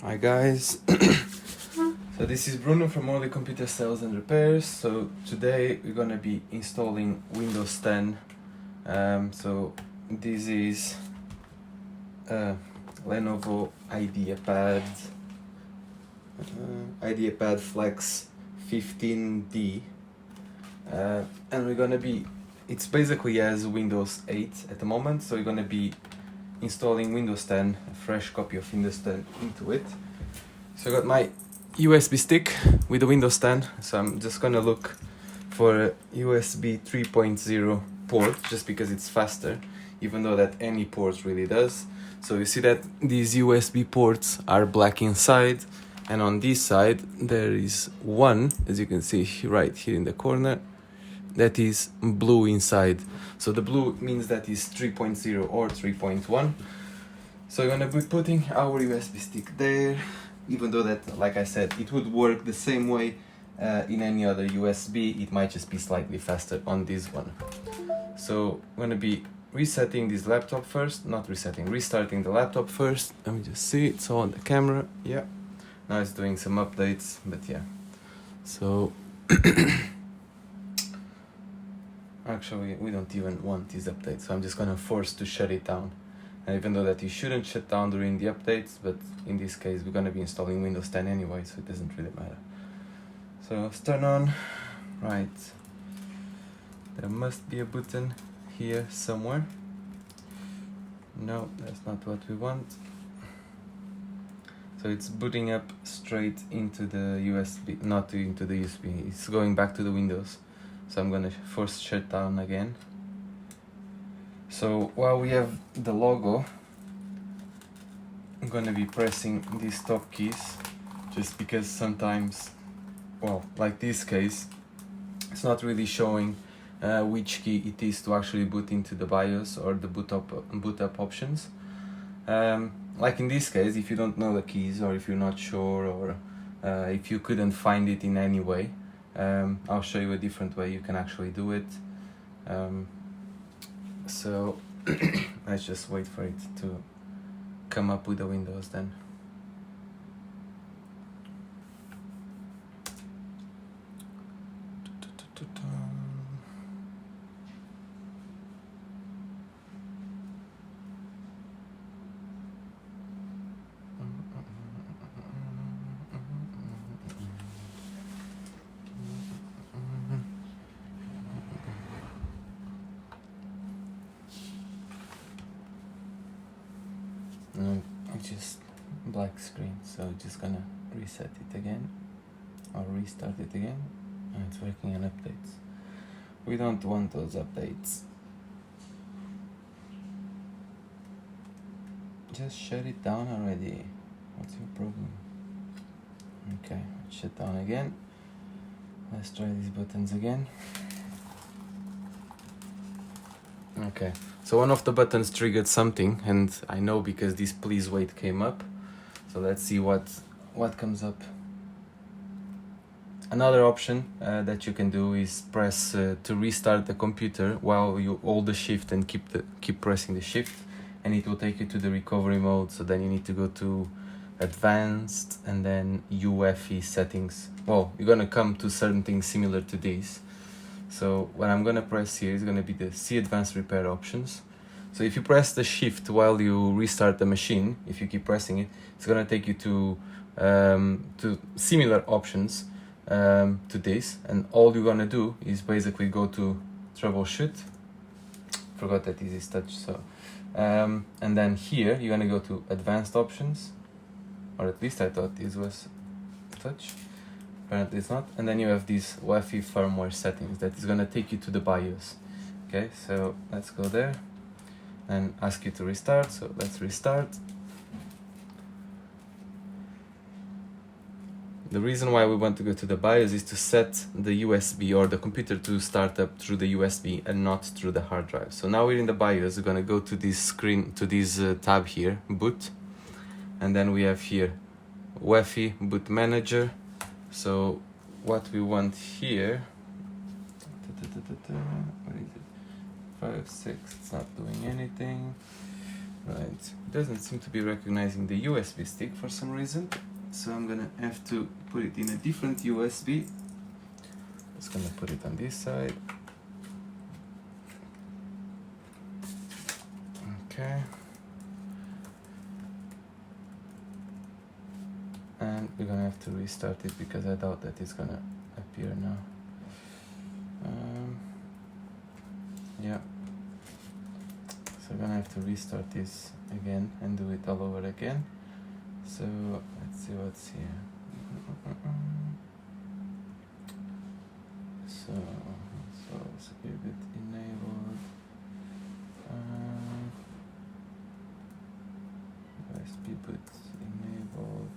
Hi guys, so this is Bruno from All the Computer Sales and Repairs. So today we're gonna be installing Windows 10. So this is Lenovo IdeaPad Flex 15D, and we're gonna be, it's basically as Windows 8 at the moment, so we're gonna be installing Windows 10, a fresh copy of Windows 10 into it. So I got my USB stick with the Windows 10, so I'm just gonna look for a USB 3.0 port, just because it's faster, even though that any port really does. So you see that these USB ports are black inside, and on this side there is one, as you can see right here in the corner, that is blue inside. So the blue means that is 3.0 or 3.1. So we're gonna be putting our USB stick there, even though that, like I said, it would work the same way in any other USB. It might just be slightly faster on this one. So I'm gonna be resetting this laptop first, restarting the laptop first. Let me just see, it's all on the camera. Yeah, now it's doing some updates, but yeah. So actually, we don't even want this update, so I'm just gonna force to shut it down. And even though that you shouldn't shut down during the updates, but in this case we're gonna be installing Windows 10 anyway, so it doesn't really matter. So let's turn on. Right, there must be a button here somewhere. No, that's not what we want. So it's booting up straight into the USB, not into the USB, it's going back to the Windows. So I'm gonna force shut down again. So while we have the logo, I'm gonna be pressing these top keys, just because sometimes, well, like this case, it's not really showing which key it is to actually boot into the BIOS or the boot up options. Like in this case, if you don't know the keys, or if you're not sure, or if you couldn't find it in any way, I'll show you a different way you can actually do it. So let's just wait for it to come up with the windows then. Just black screen, so just gonna reset it again or restart it again. And it's working on updates. We don't want those updates. Just shut it down already. What's your problem? Okay, shut down again. Let's try these buttons again. Okay, so one of the buttons triggered something, and I know because this please wait came up. So let's see what comes up. Another option that you can do is press to restart the computer while you hold the shift and keep pressing the shift, and it will take you to the recovery mode. So then you need to go to advanced and then UEFI settings. Well, you're gonna come to certain things similar to these. So what I'm gonna press here is gonna be the See Advanced Repair options. So if you press the shift while you restart the machine, if you keep pressing it, it's gonna take you to similar options to this, and all you're gonna do is basically go to troubleshoot. Forgot that this is touch, so and then here you're gonna go to advanced options, or at least I thought this was touch. Apparently it's not. And then you have these Wi-Fi firmware settings that is gonna take you to the BIOS. Okay, so let's go there and ask you to restart. So let's restart. The reason why we want to go to the BIOS is to set the USB or the computer to start up through the USB and not through the hard drive. So now we're in the BIOS. We're gonna go to this screen, to this tab here, boot, and then we have here Wi-Fi boot manager. So what we want here, what is it? 5, 6, it's not doing anything. Right, it doesn't seem to be recognizing the USB stick for some reason, so I'm gonna have to put it in a different USB. Just gonna put it on this side. Okay. And we're gonna have to restart it because I doubt that it's gonna appear now. Yeah. So we're gonna have to restart this again and do it all over again. So let's see what's here. So secure bit enabled. USB boot enabled.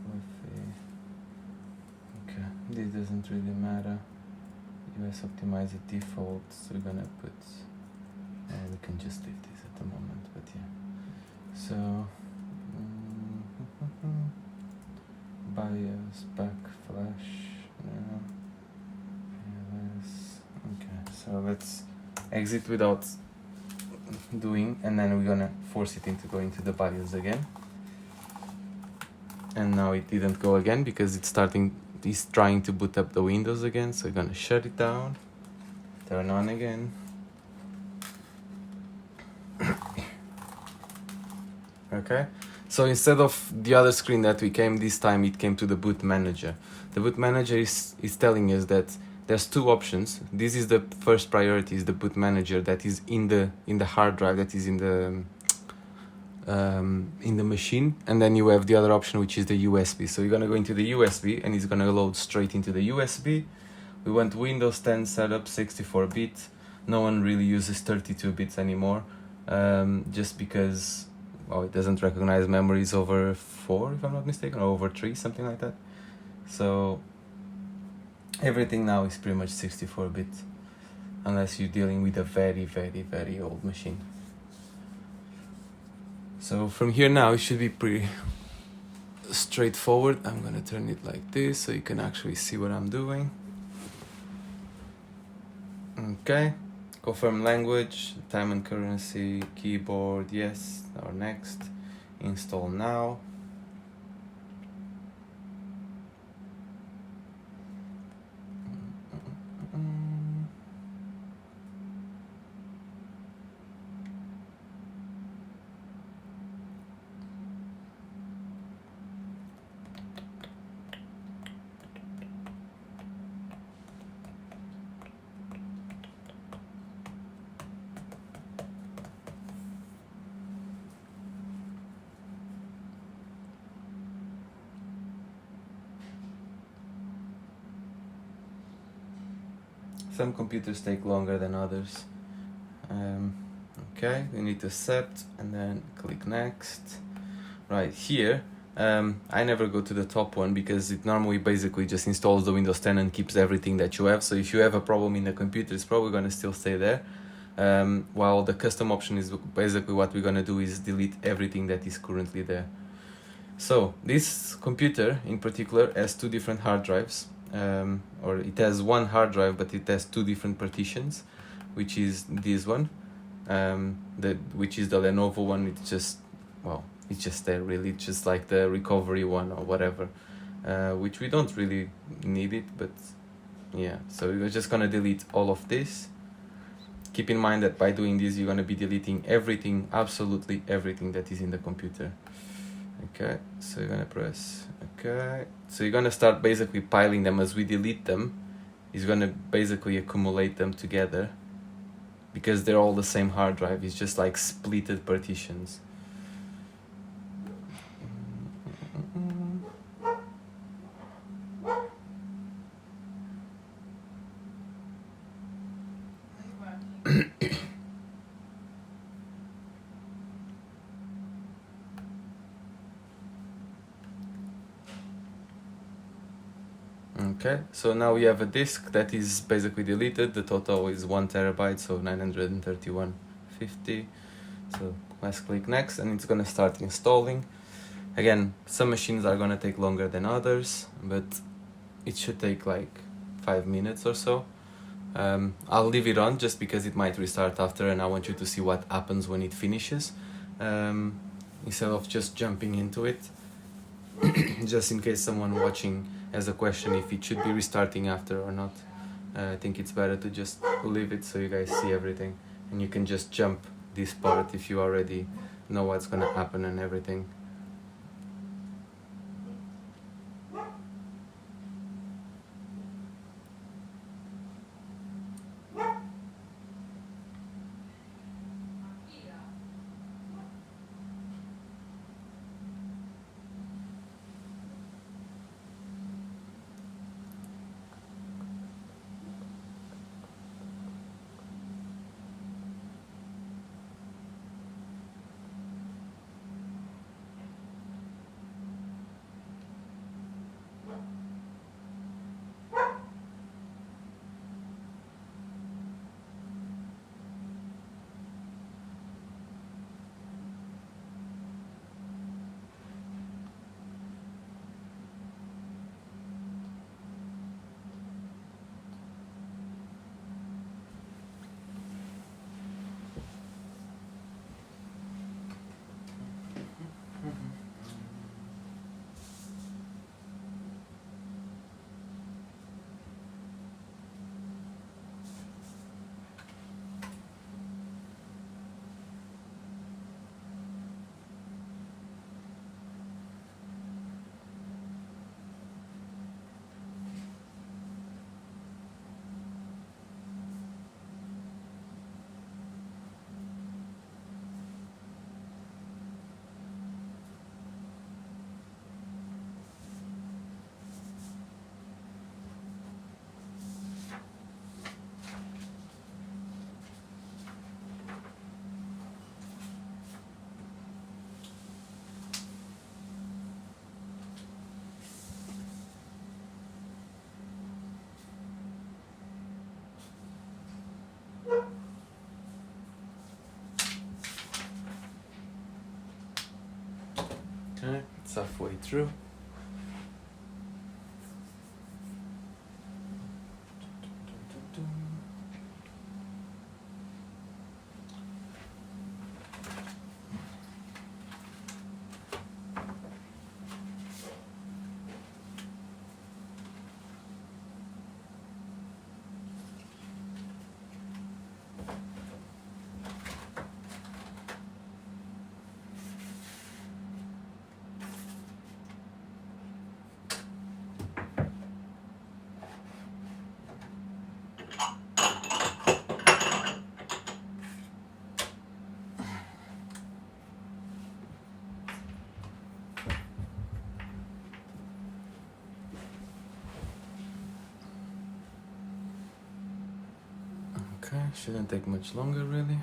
Wi-Fi. Okay, this doesn't really matter. US optimize the default, so we're gonna put. We can just leave this at the moment, but yeah. So BIOS backflash. Okay, so let's exit without doing, and then we're gonna force it into going to the BIOS again. And now it didn't go again because it's trying to boot up the Windows again. So we're gonna shut it down, turn on again. Okay, so instead of the other screen that we came, this time it came to the boot manager. The boot manager is telling us that there's two options. This is the first priority, is the boot manager that is in the hard drive, that is in the machine, and then you have the other option, which is the USB. So you're gonna go into the USB and it's gonna load straight into the USB. We want Windows 10 setup 64-bit. No one really uses 32 bits anymore, just because it doesn't recognize memories over 4, if I'm not mistaken, or over 3, something like that. So everything now is pretty much 64-bit, unless you're dealing with a very, very, very old machine. So from here now, it should be pretty straightforward. I'm gonna turn it like this so you can actually see what I'm doing. Okay, confirm language, time and currency, keyboard, yes, or next, install now. Some computers take longer than others. Okay, we need to accept and then click next. Right here, I never go to the top one because it normally basically just installs the Windows 10 and keeps everything that you have. So if you have a problem in the computer, it's probably going to still stay there. While the custom option is basically what we're going to do is delete everything that is currently there. So this computer in particular has two different hard drives. Or it has one hard drive, but it has two different partitions, which is this one, which is the Lenovo one. It's just there really. It's just like the recovery one or whatever, which we don't really need it, but yeah. So we're just gonna delete all of this. Keep in mind that by doing this, you're gonna be deleting everything, absolutely everything that is in the computer. Okay, so you're gonna press okay. So you're gonna start basically piling them as we delete them. It's gonna basically accumulate them together because they're all the same hard drive. It's just like splitted partitions. Okay, so now we have a disk that is basically deleted. The total is 1 terabyte, so 931.50. So let's click next and it's gonna start installing. Again, some machines are gonna take longer than others, but it should take like 5 minutes or so. I'll leave it on just because it might restart after, and I want you to see what happens when it finishes. instead of just jumping into it. Just in case someone watching has a question if it should be restarting after or not. I think it's better to just leave it so you guys see everything, and you can just jump this part if you already know what's gonna happen and everything. Okay, it's halfway through. Okay, shouldn't take much longer really.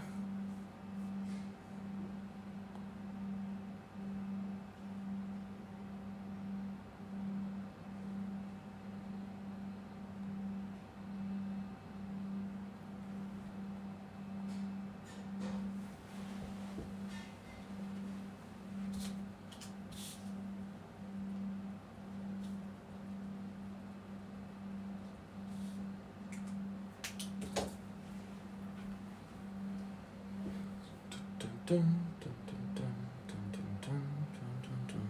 Dun, dun, dun, dun, dun, dun, dun, dun, dun, dun.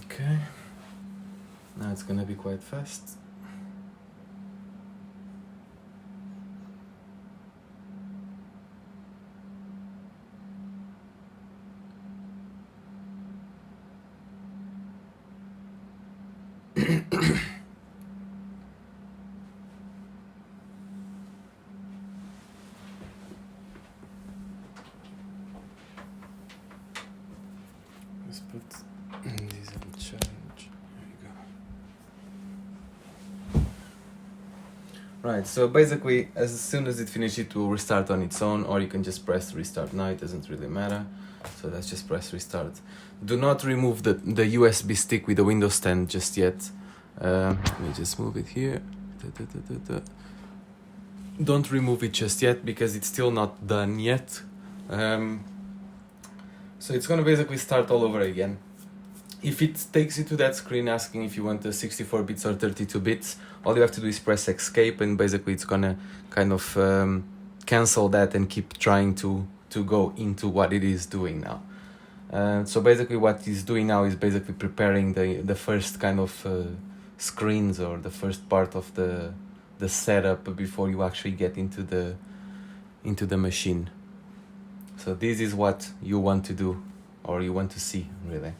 Okay, now it's gonna be quite fast. Let's put this on charge. There you go. Right, so basically, as soon as it finishes, it will restart on its own, or you can just press restart now, it doesn't really matter. So let's just press restart. Do not remove the USB stick with the Windows 10 just yet. Let me just move it here. Don't remove it just yet because it's still not done yet. So it's gonna basically start all over again. If it takes you to that screen asking if you want the 64 bits or 32 bits, all you have to do is press escape, and basically it's gonna kind of cancel that and keep trying to go into what it is doing now. So basically what it's doing now is basically preparing the first kind of screens, or the first part of the setup before you actually get into the machine. So this is what you want to do, or you want to see, really.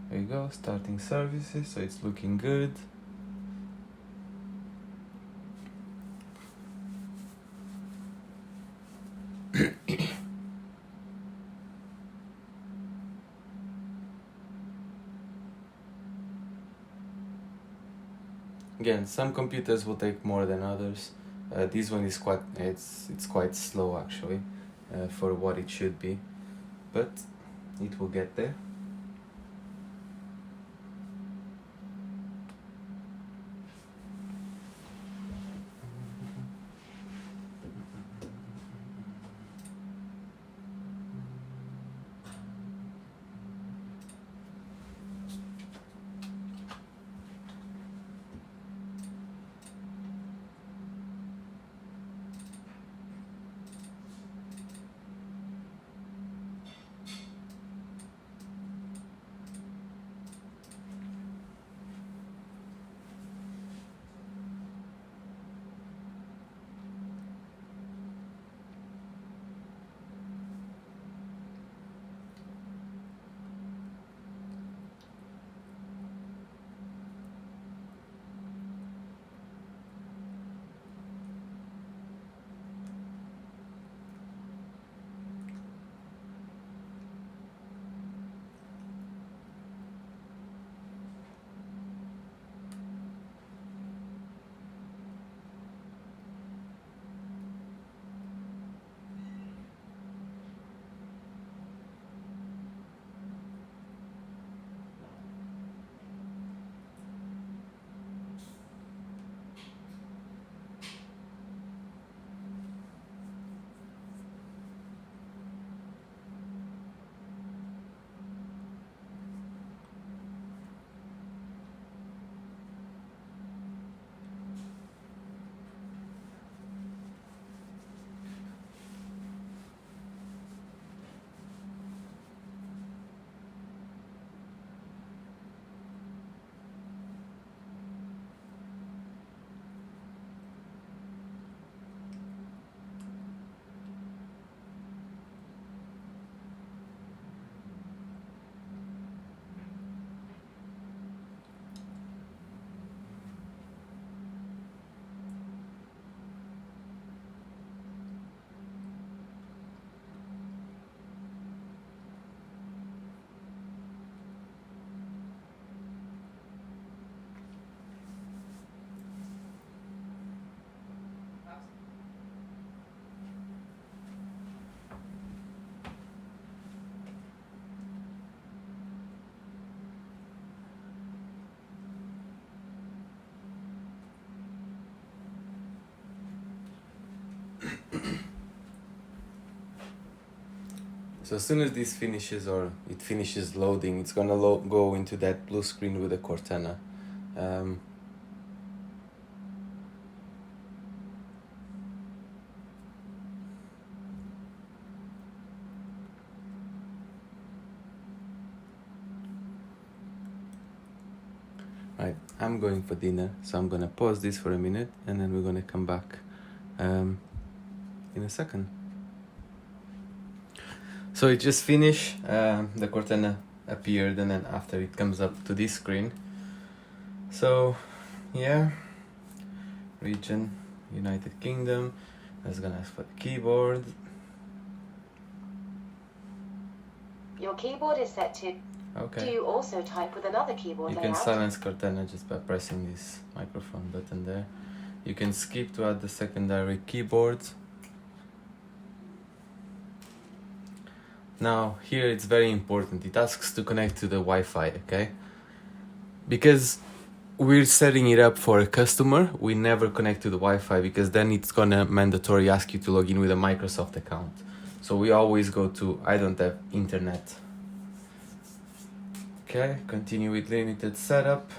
There you go, starting services, so it's looking good. Again, some computers will take more than others. This one is it's quite slow actually, for what it should be, but it will get there. So as soon as this finishes, or it finishes loading, it's gonna go into that blue screen with the Cortana. Right. I'm going for dinner, so I'm gonna pause this for a minute and then we're gonna come back in a second. So it just finished, the Cortana appeared, and then after it comes up to this screen. So yeah, region, United Kingdom. I was gonna ask for the keyboard. Your keyboard is set to... Okay. Do you also type with another keyboard You layout? can silence Cortana just by pressing this microphone button there. You can skip to add the secondary keyboard. Now here it's very important. It asks to connect to the Wi-Fi, okay? Because we're setting it up for a customer, we never connect to the Wi-Fi because then it's gonna mandatory ask you to log in with a Microsoft account. So we always go to I don't have internet. Okay, continue with limited setup.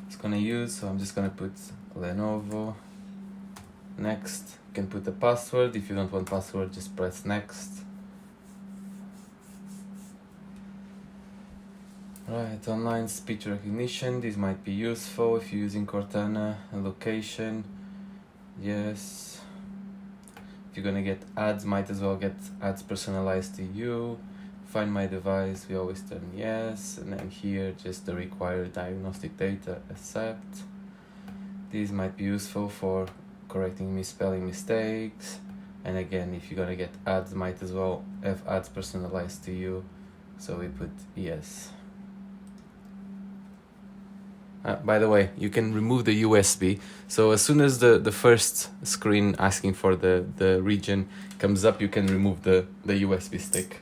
It's gonna use, so I'm just gonna put Lenovo. Next, you can put the password. If you don't want password, just press next. Right, online speech recognition. This might be useful if you're using Cortana. Location, yes. If you're gonna get ads, might as well get ads personalized to you. Find my device, we always turn yes. And then here, just the required diagnostic data, accept. These might be useful for correcting misspelling mistakes. And again, if you're gonna get ads, might as well have ads personalized to you. So we put yes. By the way, you can remove the USB. So as soon as the first screen asking for the region comes up, you can remove the USB stick.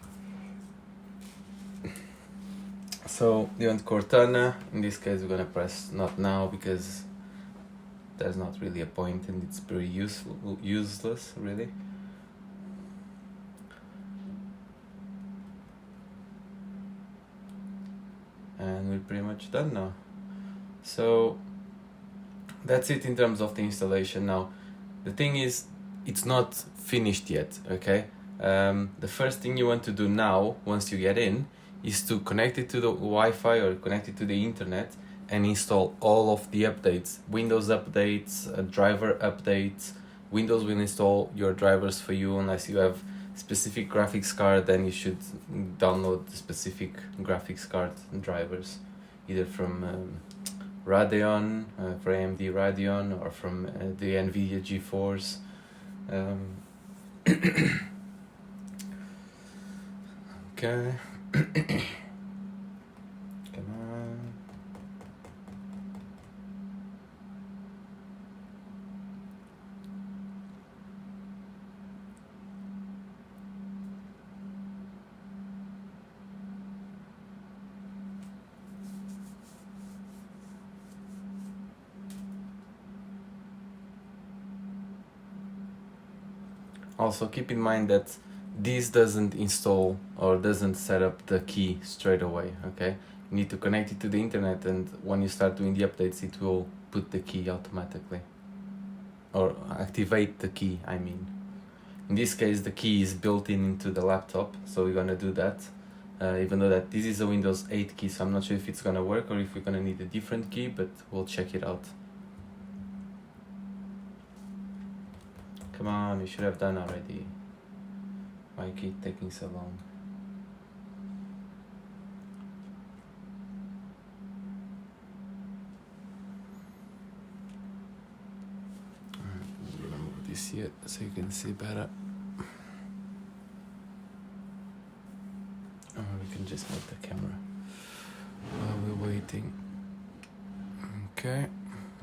So you want Cortana. In this case, we're gonna press not now because there's not really a point and it's pretty useless, really. And we're pretty much done now. So that's it in terms of the installation. Now the thing is, it's not finished yet, okay? The first thing you want to do now, once you get in, is to connect it to the Wi-Fi or connect it to the internet and install all of the updates, Windows updates, driver updates. Windows will install your drivers for you unless you have specific graphics card. Then you should download the specific graphics card drivers, either from Radeon, for AMD Radeon, or from the NVIDIA GeForce. Okay. Come on. Also keep in mind that this doesn't install or doesn't set up the key straight away, okay? You need to connect it to the internet, and when you start doing the updates, it will put the key automatically. Or activate the key, I mean. In this case, the key is built into the laptop, so we're gonna do that. Even though that this is a Windows 8 key, so I'm not sure if it's gonna work or if we're gonna need a different key, but we'll check it out. Come on, you should have done already. Why keep taking so long? I'm gonna move this here so you can see better. Or we can just move the camera while we're waiting. Okay,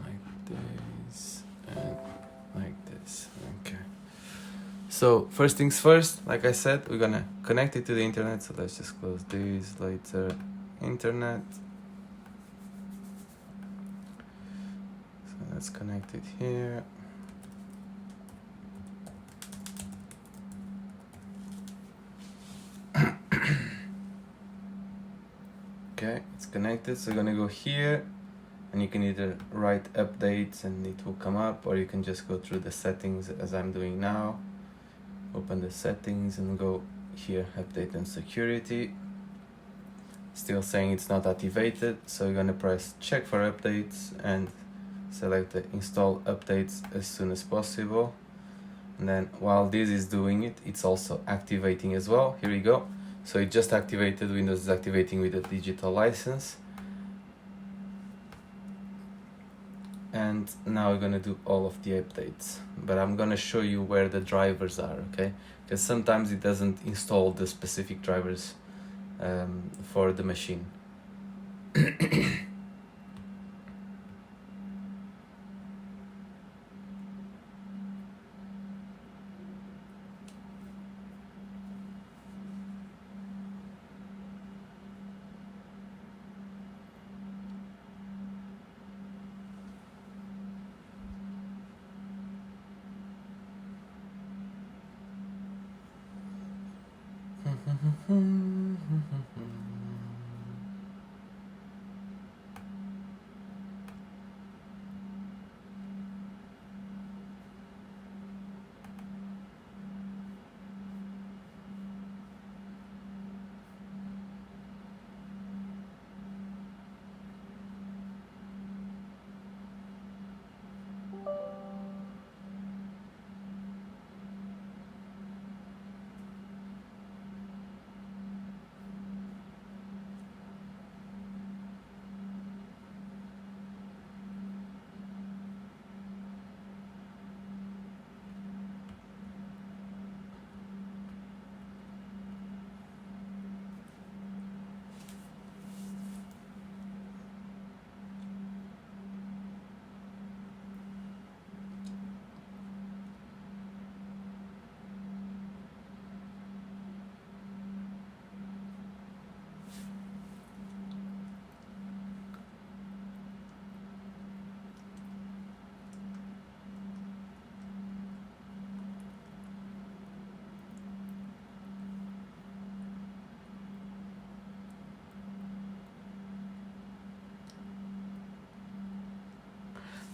like this and like this. Okay. So first things first, like I said, we're gonna connect it to the internet. So let's just close this later. Internet. So let's connect it here. Okay, it's connected. So we're gonna go here, and you can either write updates and it will come up, or you can just go through the settings as I'm doing now. Open the settings and go here, update and security. still saying it's not activated, so you're gonna press check for updates and select the install updates as soon as possible. And then while this is doing it, it's also activating as well. Here we go. So it just activated. Windows is activating with a digital license. And now we're gonna do all of the updates, but I'm gonna show you where the drivers are, okay? Because sometimes it doesn't install the specific drivers for the machine.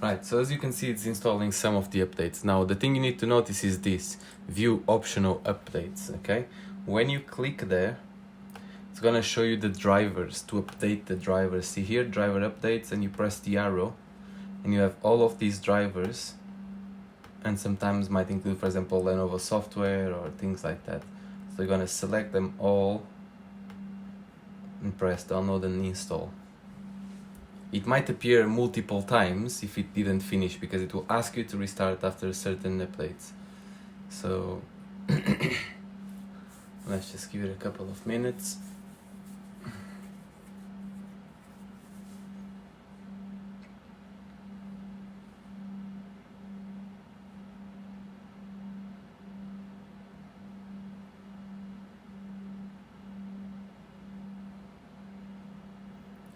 Right, so as you can see, it's installing some of the updates. Now, the thing you need to notice is this, view optional updates, okay? When you click there, it's gonna show you the drivers, to update the drivers. See here, driver updates, and you press the arrow, and you have all of these drivers, and sometimes might include, for example, Lenovo software or things like that. So you're gonna select them all and press download and install. It might appear multiple times if it didn't finish, because it will ask you to restart after certain updates. So let's just give it a couple of minutes.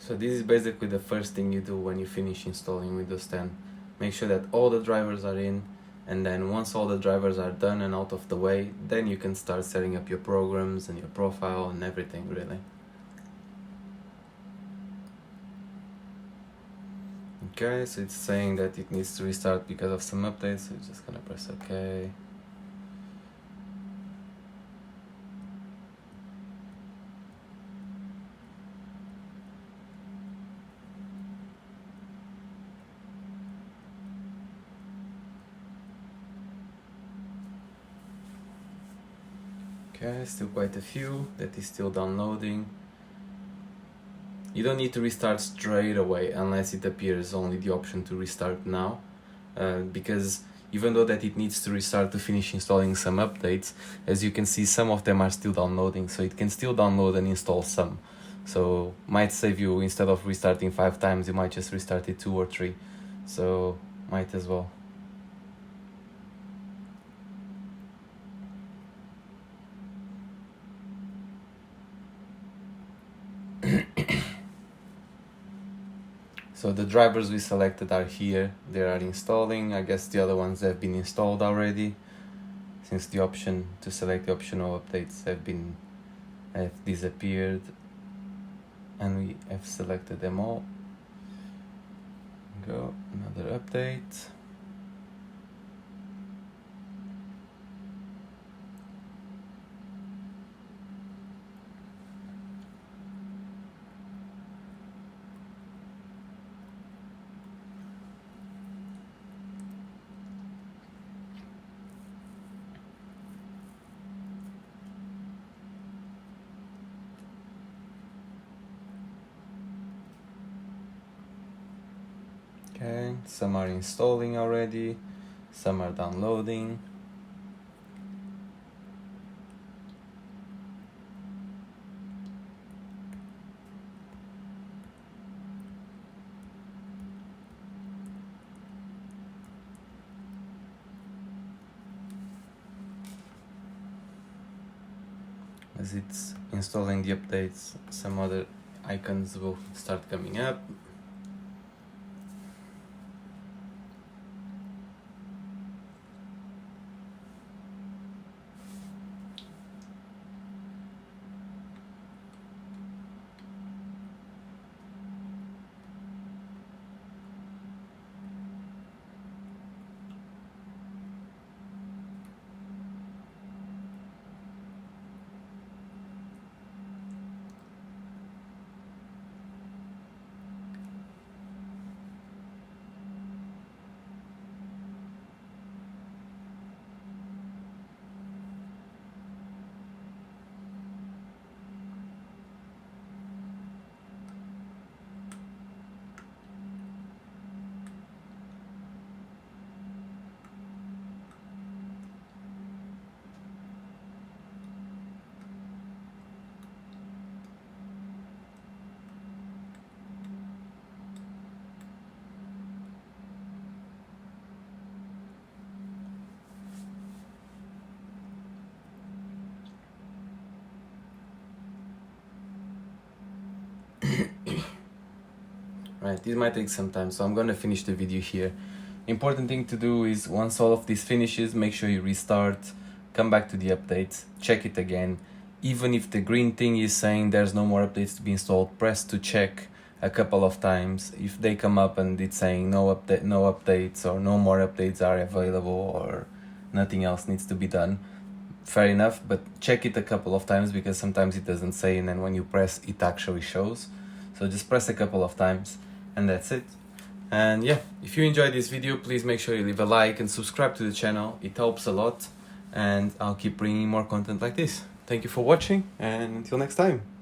So this is basically the first thing you do when you finish installing Windows 10. Make sure that all the drivers are in, and then once all the drivers are done and out of the way, then you can start setting up your programs and your profile and everything, really. Okay, so it's saying that it needs to restart because of some updates, so you're just gonna press OK. Okay, still quite a few that is still downloading. You don't need to restart straight away unless it appears only the option to restart now, because even though that it needs to restart to finish installing some updates, as you can see, some of them are still downloading, so it can still download and install some. So might save you, instead of restarting 5 times, you might just restart it 2 or 3. So might as well. So the drivers we selected are here, they are installing. I guess the other ones have been installed already, since the option to select the optional updates have disappeared, and we have selected them all. Go, another update. Okay, some are installing already, some are downloading. As it's installing the updates, some other icons will start coming up. Right, this might take some time, so I'm gonna finish the video here. Important thing to do is once all of this finishes, make sure you restart, come back to the updates, check it again. Even if the green thing is saying there's no more updates to be installed, press to check a couple of times. If they come up and it's saying no updates or no more updates are available or nothing else needs to be done, fair enough, but check it a couple of times because sometimes it doesn't say, and then when you press it actually shows. So just press a couple of times and that's it. And yeah, if you enjoyed this video, please make sure you leave a like and subscribe to the channel. It helps a lot and I'll keep bringing more content like this. Thank you for watching and until next time.